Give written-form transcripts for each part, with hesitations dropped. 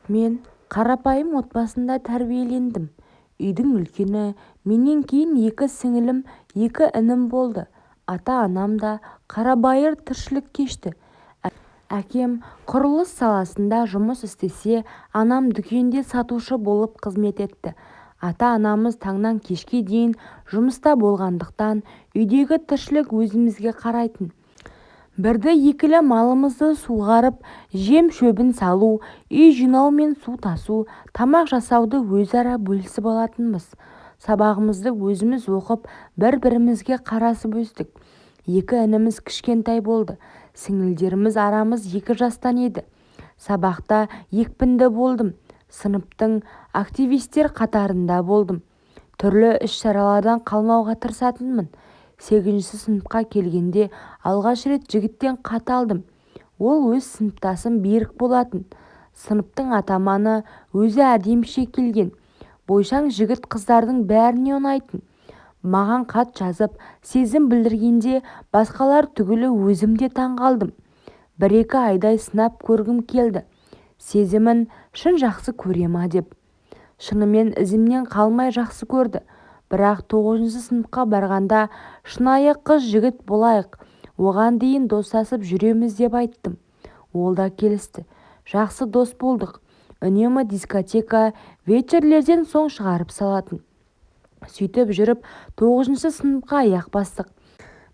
Мен қарапайым отбасында тәрбиелендім. Үйдің үлкені, менен кейін екі сіңілім, екі інім болды. Ата-анам да қарабайыр тіршілік кешті. Әкем құрылыс саласында жұмыс істесе, анам дүкенде сатушы болып қызмет етті. Ата-анамыз таңнан кешке дейін жұмыста болғандықтан үйдегі тіршілік өзімізге қарайтын. Бірді-екілі малымызды суғарып, жем-шөбін салу, үй жинау мен су тасу, тамақ жасауды өзара бөлісіп алатынбыз. Сабағымызды өзіміз оқып, бір-бірімізге қарасып өстік. Екі ініміз кішкентай болды. Сіңілдеріміз арамыз 2 жастан еді. Сабақта екпінді болдым. Сыныптың активистер қатарында болдым. Түрлі іс-шаралардан қалмауға тырысатынмын. 8-ші сыныпқа келгенде алғаш рет жігіттен хат алдым. Ол өз сыныптасым Берік болатын. Сыныптың атаманы өзі әдеміше келген. Бойшаң жігіт қыздардың бәріне ұнайтын. Маған хат жазып, сезім білдіргенде басқалар түгілі өзім де таңғалдым. 1-2 айдай сынап көргім келді. Сезімін шын жақсы көре ма деп. Шынымен ізімнен қалмай жақсы көрді. Бірақ 9-ші сыныпқа барғанда шынайы қыз-жігіт болайық, оған дейін достасып жүреміз деп айттым. Ол да келісті. Жақсы дос болдық. Үнемі дискотека, вечерлерден соң шығарып салатын. Сөйтіп жүріп 9-ші сыныпқа аяқ бастық.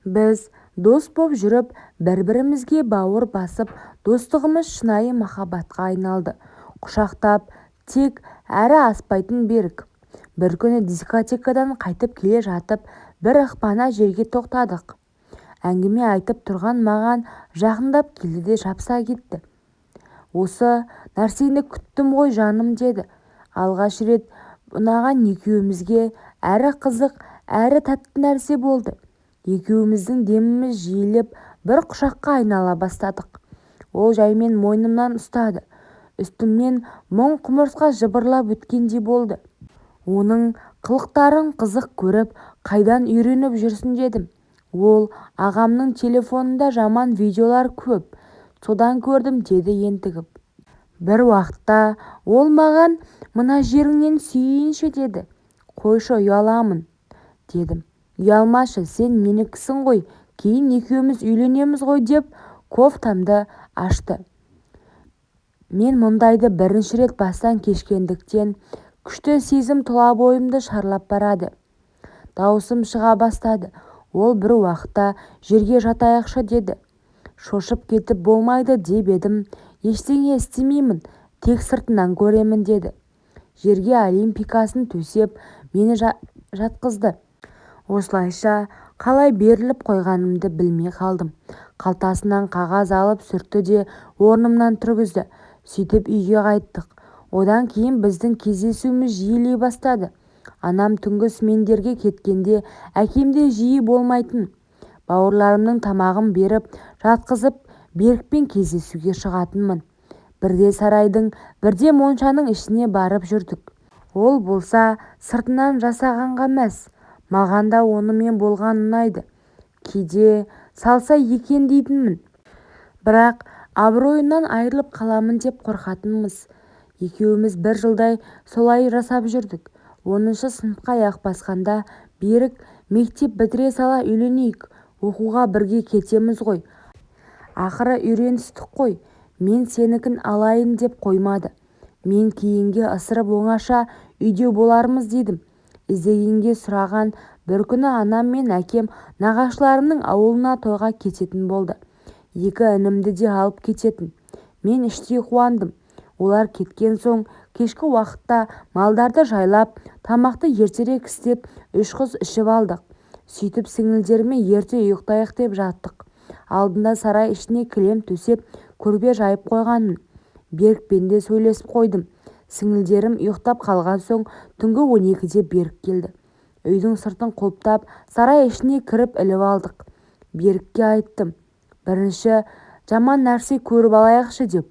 Біз дос боп жүріп, бір-бірімізге бауыр басып, достығымыз шынайы махаббатқа айналды. Құшақтап, тек әрі аспайтын Берік. Бір күні дискотекадан қайтып келе жатып, бір ықпана жерге тоқтадық. Әңгіме айтып тұрған маған жақындап келді де жапса кетті. Осы нәрсені күттім ғой жаным деді. Алғаш рет ұнаған екеумізге әрі қызық, әрі тәтті нәрсе болды. Екеуміздің деміміз жиілеп, бір құшаққа айнала бастадық. Ол жаймен мойнымнан ұстады. Үстімнен мұң құмырсқа жыбырлап өткендей болды. Оның қылықтарын қызық көріп, қайдан үйреніп жүрсің дедім. Ол ағамның телефонында жаман видеолар көп. Содан көрдім деді ентігіп. Бір уақытта ол маған мына жеріңнен сүйейінші деді. Қойшы, ұяламын дедім. Ұялмашы, сен менікісің ғой, кейін екеуміз үйленеміз ғой деп кофтамды ашты. Мен мұндайды бірінші рет бастан кешкендіктен күшті сезім тұла бойымды шарлап барады. Дауысым шыға бастады. Ол бір уақытта жерге жатайықшы деді. Шошып кетіп болмайды деп едім. Ештеңе істемеймін, тек сыртынан көремін деді. Жерге олимпикасын төсеп, мені жатқызды. Осылайша қалай беріліп қойғанымды білмей қалдым. Қалтасынан қағаз алып сүртті де орнымнан тұрғызды. Сөйтіп үйге қайттық. Одан кейін біздің кездесуіміз жиілей бастады. Анам түнгі смендерге кеткенде әкемде жиі болмайтын. Бауырларымның тамағын беріп, жатқызып, Берікпен кездесуге шығатынмын. Бірде сарайдың, бірде моншаның ішіне барып жүрдік. Ол болса сыртынан жасағанға мәз. Маған да онымен болған ұнайды. Кейде салса екен дейтінмін. Бірақ абыройынан айырылып қаламын деп қорқатынмыз. Екеуміз 1 жылдай солай жасап жүрдік. 10-шы сыныпқа аяқ басқанда Берік мектеп бітіре сала үйленейік, оқуға бірге кетеміз ғой. Ақыры үйреністік қой. Мен сенікін алайын деп қоймады. Мен кейінге ысырып оңаша үйде болармыз дедім. Іздегенге сұраған. Бір күні анам мен әкем нағашыларымның ауылына тойға кететін болды. 2 інімді де алып кететін. Мен іштей қуандым. Олар кеткен соң кешкі уақытта малдарды жайлап, тамақты ертерек істеп, 3 қыз ішіп алдық. Сөйтіп сіңілдеріме ерте ұйықтайық деп жаттық. Алдында сарай ішіне кілем төсеп, көрпе жайып қойғанмын. Берікпен де сөйлесіп қойдым. Сіңілдерім ұйықтап қалған соң түнгі 12-де Берік келді. Үйдің сыртын құлыптап, сарай ішіне кіріп іліп алдық. Берікке айттым. Бірінші жаман нәрсе көріп алайықшы деп.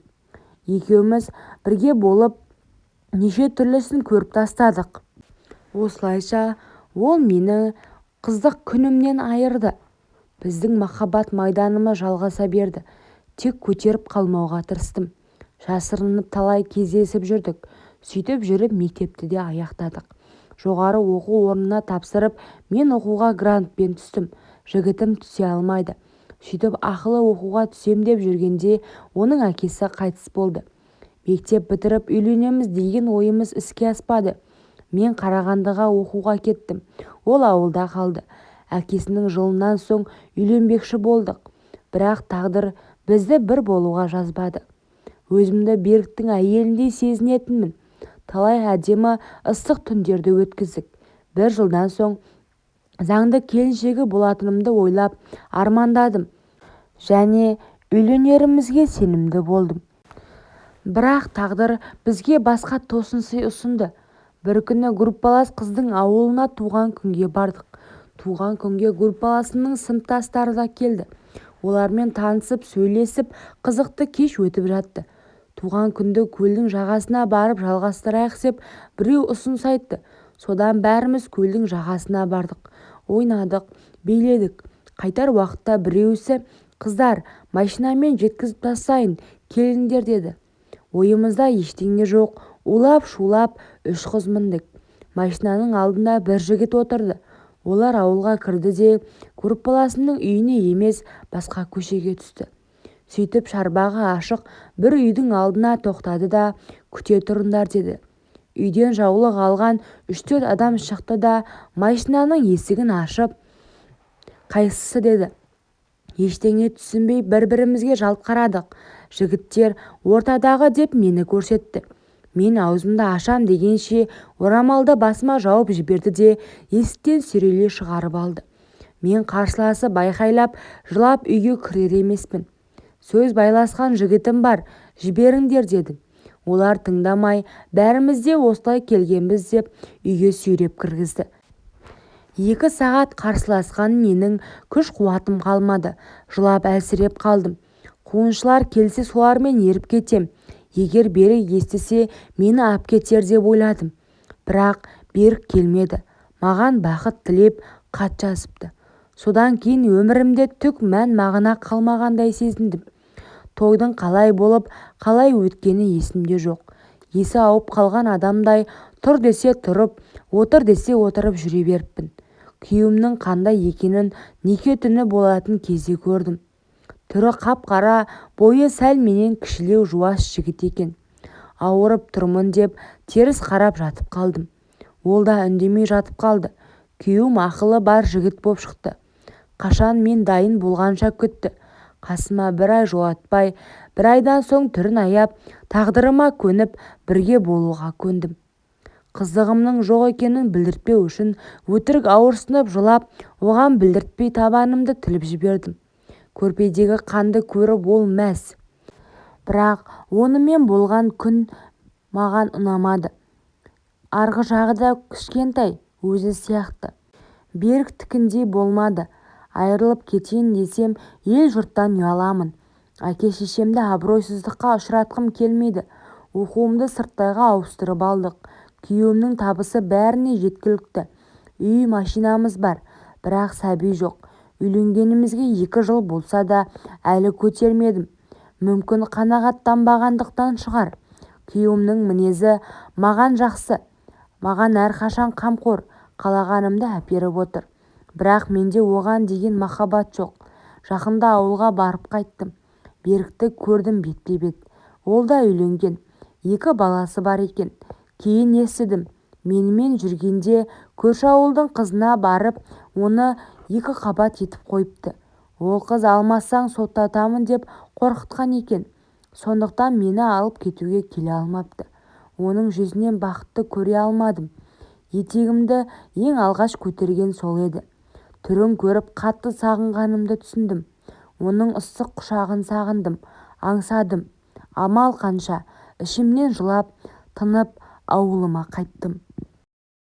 Екеуміз бірге болып неше түрлісін көріп тастадық. Осылайша ол мені қыздық күнімнен айырды. Біздің махаббат майданымыз жалғаса берді. Тек көтеріп қалмауға тырыстым. жасырынып талай кездесіп жүрдік. Сөйтіп жүріп мектепті де аяқтадық. Жоғары оқу орнына тапсырып, мен оқуға грантпен түстім. Жігітім түсе алмайды. Сөйтіп ақылы оқуға түсем деп жүргенде оның әкесі қайтыс болды. Мектеп бітіріп үйленеміз деген ойымыз іске аспады. Мен Қарағандыға оқуға кеттім. Ол ауылда қалды. Әкесінің жылынан соң үйленбекші болдық. Бірақ тағдыр бізді бір болуға жазбады. Өзімді Беріктің әйеліндей сезінетінмін. Талай әдемі ыстық түндерді өткіздік. Бір жылдан соң заңды келіншегі болатынымды ойлап армандадым. Және үйленерімізге сенімді болдым. Бірақ тағдыр бізге басқа тосын сый ұсынды. Бір күні группалас қыздың ауылына туған күнге бардық. Туған күнге группаласының сыныптастары да келді. Олармен танысып, сөйлесіп, қызықты кеш өтіп жатты. Туған күнді көлдің жағасына барып жалғастырайық деп біреу ұсыныс айтты. Содан бәріміз көлдің жағасына бардық. Ойнадық, биледік. Қайтар уақытта біреусі, қыздар, машинамен жеткізіп тастайын, келіңдер деді. Ойымызда ештеңе жоқ. Улап-шулап 3 қыз міндік. Машинаның алдында бір жігіт отырды. Олар ауылға кірді де группаласының үйіне емес басқа көшеге түсті. Сөйтіп шарбағы ашық бір үйдің алдына тоқтады да күте тұрыңдар деді. Үйден жаулық алған 3-4 адам шықты да машинаның есігін ашып, қайсысы деді. Ештеңе түсінбей бір-бірімізге жалт қарадық. Жігіттер ортадағы деп мені көрсетті. Мен аузымды ашам дегенше орамалды басыма жауып жіберді де есіктен сүйрелей шығарып алды. Мен қарсыласы байқайлап, жылап үйге кірер емеспін. Сөз байласқан жігітім бар, жіберіңдер дедім. Олар тыңдамай, бәріміз де осылай келгенбіз деп үйге сүйреп кіргізді. 2 сағат қарсыласқан менің күш-қуатым қалмады. Жылап әлсіреп қалдым. Қуғыншылар келсе солармен еріп кетем. Егер Берік естісе, мені ап кетер деп ойладым. Бірақ Берік келмеді. Маған бақыт тілеп хат жазыпты. Содан кейін өмірімде түк мән мағына қалмағандай сезіндім. Тойдың қалай болып, қалай өткені есімде жоқ. Есі ауып қалған адамдай тұр десе тұрып, отыр десе отырып жүре беріппін. Күйеуімнің қандай екенін неке түні болатын кезде көрдім. Түрі қап-қара, бойы сәл менен кішілеу жуас жігіт екен. Ауырып тұрмын деп теріс қарап жатып қалдым. Ол да үндемей жатып қалды. Күйеуім ақылы бар жігіт боп шықты. Қашан мен дайын болғанша күтті. Қасыма 1 ай жолатпай, 1 айдан соң түрін аяп, тағдырыма көніп, бірге болуға көндім. Қызығымның жоқ екенін білдіртпеу үшін өтірік ауырсынып жылап, оған білдіртпей табанымды тіліп жібердім. Көрпедегі қанды көріп ол мәз. Бірақ онымен болған күн маған ұнамады. Арғы жағы да кішкентай, өзі сияқты. Берік тікіндей болмады. Айырылып кетейін десем, ел жұрттан ұяламын. Әке-шешемді абыройсыздыққа ұшыратқым келмейді. Оқуымды сырттайға ауыстырып алдық. Күйеуімнің табысы бәріне жеткілікті. Үй, машинамыз бар, бірақ сәби жоқ. Үйленгенімізге 2 жыл болса да әлі көтермедім. Мүмкін қанағаттанбағандықтан шығар. Күйеуімнің мінезі маған жақсы. Маған әрқашан қамқор, қалағанымды әперіп отыр. Бірақ менде оған деген махаббат жоқ. Жақында ауылға барып қайттым. Берікті көрдім бетпе-бет. Ол да үйленген. 2 баласы бар екен. Кейін естідім. Менімен жүргенде көрші ауылдың қызына барып, оны 2 қабат етіп қойыпты. Ол қыз алмасаң соттатамын деп қорқытқан екен. Сондықтан мені алып кетуге келе алмапты. Оның жүзінен бақытты көре алмадым. Етегімді ең алғаш көтерген сол еді. Түрін көріп қатты сағынғанымды түсіндім. Оның ыстық құшағын сағындым, аңсадым. Амал қанша, ішімнен жылап, тынып ауылыма қайттым.